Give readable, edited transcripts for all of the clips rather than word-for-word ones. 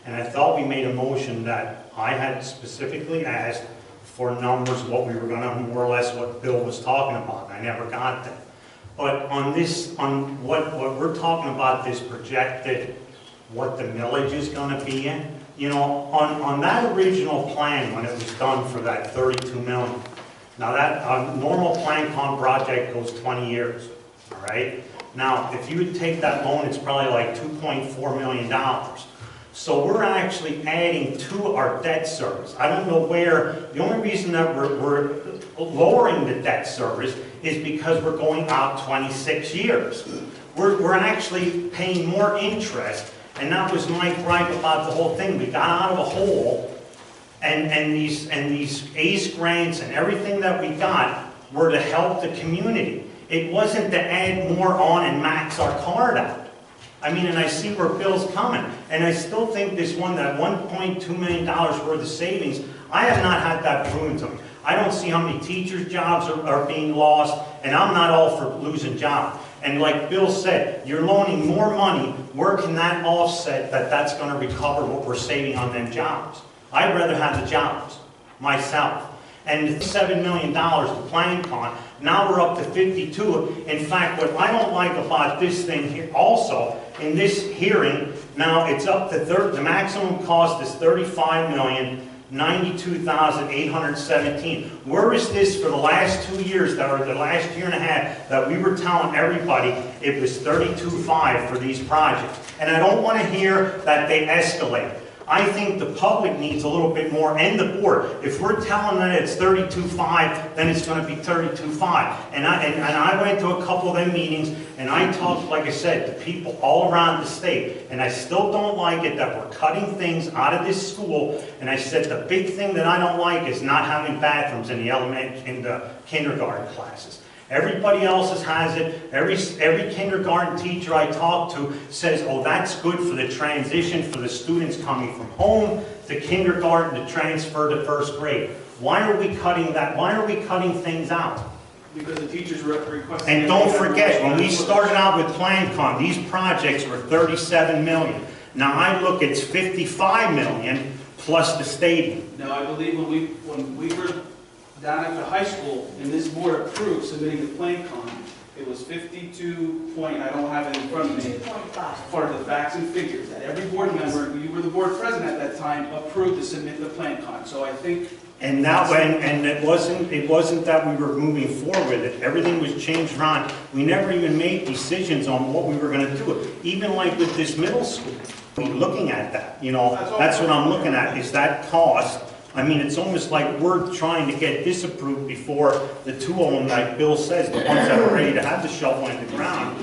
And I thought we made a motion that I had specifically asked for numbers, what we were gonna, more or less what Bill was talking about. I never got that. But on this, on what we're talking about, this projected, what the millage is gonna be in, you know, on that original plan when it was done for that 32 million. Now that normal plan con project goes 20 years, all right? Now, if you would take that loan, it's probably like $2.4 million. So we're actually adding to our debt service. I don't know where, the only reason that we're lowering the debt service is because we're going out 26 years. We're actually paying more interest, and that was my gripe about the whole thing. We got out of a hole, and these ACE grants and everything that we got were to help the community. It wasn't to add more on and max our card out. I mean, and I see where Bill's coming, and I still think this one, that $1.2 million worth of savings, I have not had that proven to me. I don't see how many teachers' jobs are being lost, and I'm not all for losing jobs. And like Bill said, you're loaning more money, where can that offset that's going to recover what we're saving on them jobs? I'd rather have the jobs, myself. And the $7 million to plan con, now we're up to 52. In fact, what I don't like about this thing here also, in this hearing, now it's up to the maximum cost is $35,092,817. Where is this for the last 2 years, or the last year and a half, that we were telling everybody it was $32,500 for these projects? And I don't want to hear that they escalate. I think the public needs a little bit more, and the board. If we're telling them it's $32,500, then it's going to be $32,500. And I went to a couple of them meetings, and I talked, like I said, to people all around the state. And I still don't like it that we're cutting things out of this school. And I said the big thing that I don't like is not having bathrooms in the kindergarten classes. Everybody else has it. Every kindergarten teacher I talk to says, oh, that's good for the transition for the students coming from home to kindergarten to transfer to first grade. Why are we cutting that? Why are we cutting things out? Because the teachers were requesting. And don't forget, when we started out with PlanCon, these projects were $37 million. Now I look, it's $55 million plus the stadium. Now I believe when we were down at the high school, and this board approved submitting the plan con, it was 52 point, I don't have it in front of me, part of the facts and figures, that every board member, you were the board president at that time, approved to submit the plan con. So I think... And now, and it wasn't that we were moving forward with it. Everything was changed around. We never even made decisions on what we were going to do. Even like with this middle school, we're looking at that. You know, that's what I'm looking at, is that cost. I mean, it's almost like we're trying to get this approved before the two of them, like Bill says, the ones that are ready to have the shovel in the ground,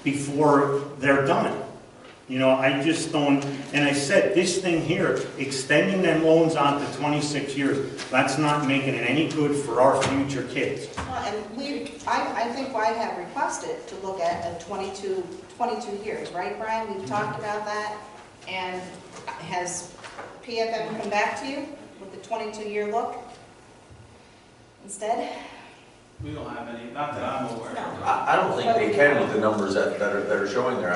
before they're done. You know, I just don't, and I said, this thing here, extending them loans out to 26 years, that's not making it any good for our future kids. Well, and I think I have requested to look at a 22 years, right, Brian? We've talked about that, and has PFM come back to you with the 22-year look instead? We don't have any, not that I'm aware of. No. I don't think they can with the numbers that are showing there.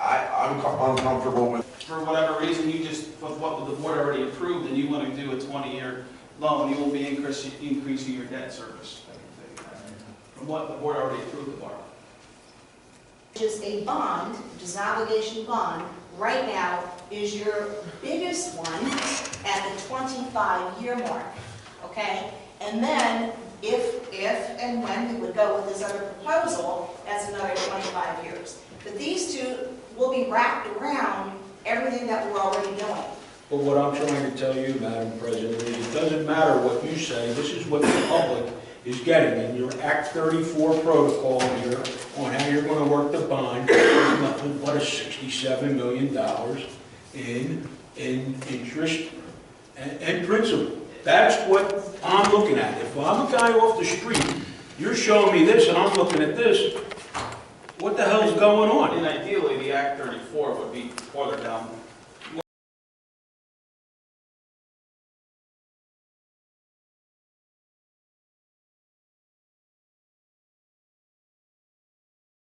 I'm uncomfortable with. For whatever reason, you just, with what the board already approved, and you want to do a 20-year loan, you will be increasing your debt service. From what the board already approved of borrow. Which is a bond, which is an obligation bond, right now is your biggest one at the 25-year mark, okay? And then if and when we would go with this other proposal, that's another 25 years. But these two will be wrapped around everything that we're already doing. But what I'm trying to tell you, Madam President, is it doesn't matter what you say, this is what the public is getting. In your Act 34 protocol here on how you're going to work the bond, there's nothing but a $67 million in interest and principal. That's what I'm looking at. If I'm a guy off the street, you're showing me this and I'm looking at this, what the hell's going on? And ideally, the Act 34 would be further down